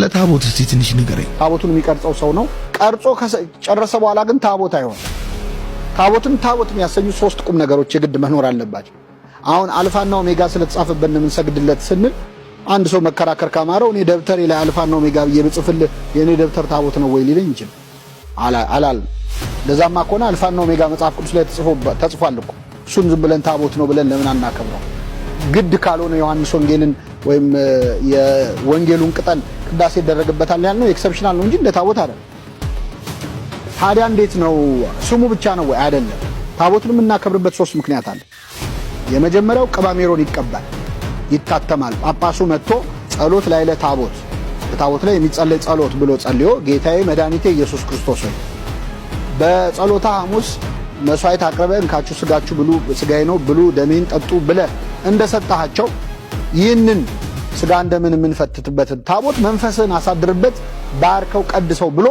ለታቦት እስቲ ትንሽ ንገረኝ። ታቦቱን የሚቀርጸው ሰው ነው። ቀርጾ ከጨረሰ በኋላ ግን ታቦት አይሆን። ታቦት የሚያሰኙ ሶስት ቁም ነገሮች የግድ መኖር አለባቸው። አሁን አልፋና ኦሜጋ ስለተጻፈበት ምን ሰግድለት ስንል አንድ ሰው መከራከር ካማረው እኔ ደብተሬ ላይ አልፋና ኦሜጋ ብዬ ብጽፍልህ የኔ ደብተር ታቦት ነው ወይ ሊለኝ ይችላል። አላል ለዛማ ከሆነ አልፋና ኦሜጋ መጽሐፍ ቅዱስ ላይ ተጽፏል እኮ እሱን ዝም ብለን ታቦት ነው ብለን ለምን አናከብረው? ግድ ካልሆነ ዮሐንስ ወንጌልን ወይም የወንጌሉን ቅጠል ቅዳሴ ይደረግበታል ያልነው ኤክሰፕሽናል ነው እንጂ እንደ ታቦት አይደለም። ታዲያ እንዴት ነው ስሙ ብቻ ነው ወይ? አይደለም። ታቦቱን የምናከብርበት ሶስት ምክንያት አለ። የመጀመሪያው ቅባ ሜሮን ይቀባል፣ ይታተማል። ጳጳሱ መጥቶ ጸሎት ላይ ለታቦት በታቦት ላይ የሚጸለይ ጸሎት ብሎ ጸልዮ ጌታዬ መድኃኒቴ ኢየሱስ ክርስቶስ ሆይ በጸሎታ ሐሙስ መስዋዕት አቅርበ እንካችሁ ስጋችሁ ብሉ ስጋዬ ነው ብሉ ደሜን ጠጡ ብለ እንደሰጣቸው ይህንን ስጋ እንደምን የምንፈትትበት ታቦት መንፈስን አሳድርበት ባርከው ቀድሰው ብሎ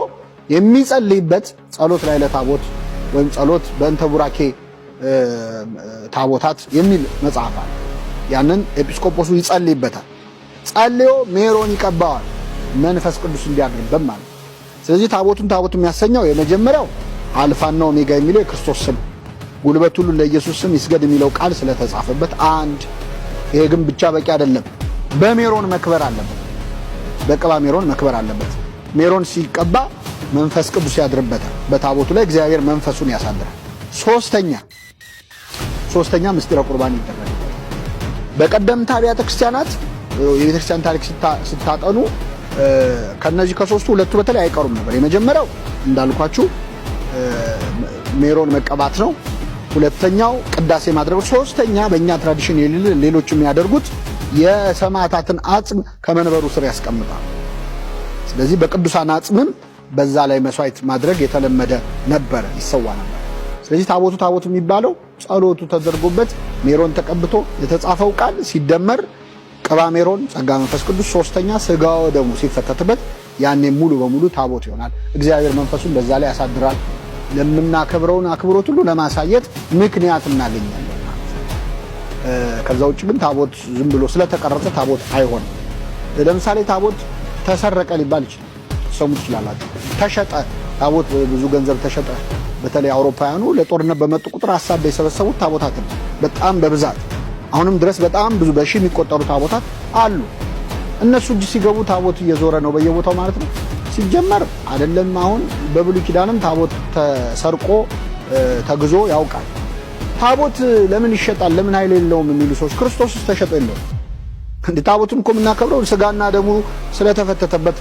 የሚጸልይበት ጸሎት ላይ ለታቦት ወይም ጸሎት በእንተ ቡራኬ ታቦታት የሚል መጽሐፍ አለ። ያንን ኤጲስቆጶሱ ይጸልይበታል። ጸልዮ ሜሮን ይቀባዋል መንፈስ ቅዱስ እንዲያድርበት ማለት። ስለዚህ ታቦት የሚያሰኘው የመጀመሪያው አልፋና ኦሜጋ የሚለው የክርስቶስ ስም ጉልበት ሁሉ ለኢየሱስ ስም ይስገድ የሚለው ቃል ስለተጻፈበት አንድ። ይሄ ግን ብቻ በቂ አይደለም። በሜሮን መክበር አለበት። በቅባ ሜሮን መክበር አለበት። ሜሮን ሲቀባ መንፈስ ቅዱስ ያድርበታል። በታቦቱ ላይ እግዚአብሔር መንፈሱን ያሳድራል። ሶስተኛ ምስጢረ ቁርባን ይደረጋል። በቀደምት አብያተ ክርስቲያናት የቤተክርስቲያን ታሪክ ስታጠኑ ከነዚህ ከሶስቱ ሁለቱ በተለይ አይቀሩም ነበር። የመጀመሪያው እንዳልኳችሁ ሜሮን መቀባት ነው። ሁለተኛው ቅዳሴ ማድረግ። ሶስተኛ በእኛ ትራዲሽን ሌሎች የሚያደርጉት የሰማዕታትን አጽም ከመንበሩ ስር ያስቀምጣል። ስለዚህ በቅዱሳን አጽምም በዛ ላይ መስዋዕት ማድረግ የተለመደ ነበረ፣ ይሰዋ ነበር። ስለዚህ ታቦቱ የሚባለው ጸሎቱ ተደርጎበት ሜሮን ተቀብቶ የተጻፈው ቃል ሲደመር ቅባ ሜሮን ጸጋ መንፈስ ቅዱስ ሶስተኛ ስጋው ደግሞ ሲፈተትበት ያኔ ሙሉ በሙሉ ታቦት ይሆናል። እግዚአብሔር መንፈሱን በዛ ላይ ያሳድራል። ለምናከብረውን አክብሮት ሁሉ ለማሳየት ምክንያት እናገኛለን። ከዛ ውጭ ግን ታቦት ዝም ብሎ ስለተቀረጸ ታቦት አይሆንም። ለምሳሌ ታቦት ተሰረቀ ሊባል ይችላል። ሰሙ ይችላልላችሁ። ተሸጠ ታቦት ብዙ ገንዘብ ተሸጠ። በተለይ አውሮፓውያኑ ለጦርነት በመጡ ቁጥር ሐሳብ የሰበሰቡት ታቦታትን በጣም በብዛት አሁንም ድረስ በጣም ብዙ በሺ የሚቆጠሩ ታቦታት አሉ። እነሱ እጅ ሲገቡ ታቦት እየዞረ ነው በየቦታው ማለት ነው። ሲጀመር አይደለም አሁን በብሉይ ኪዳንም ታቦት ተሰርቆ ተግዞ ያውቃል። ታቦት ለምን ይሸጣል ለምን ኃይል የለውም የሚሉ ሰዎች ክርስቶስስ ተሸጦ የለውም እንዴ? ታቦቱን እኮ የምናከብረው ስጋና ደሙ ስለተፈተተበት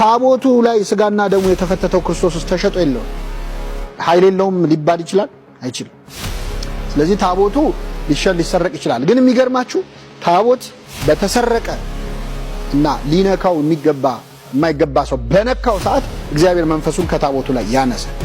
ታቦቱ ላይ ስጋና ደሙ የተፈተተው ክርስቶስስ ተሸጦ የለውም ኃይል የለውም ሊባል ይችላል? አይችልም። ስለዚህ ታቦቱ ሊሰረቅ ይችላል። ግን የሚገርማችሁ ታቦት በተሰረቀ እና ሊነካው የማይገባ ሰው በነካው ሰዓት እግዚአብሔር መንፈሱን ከታቦቱ ላይ ያነሳል።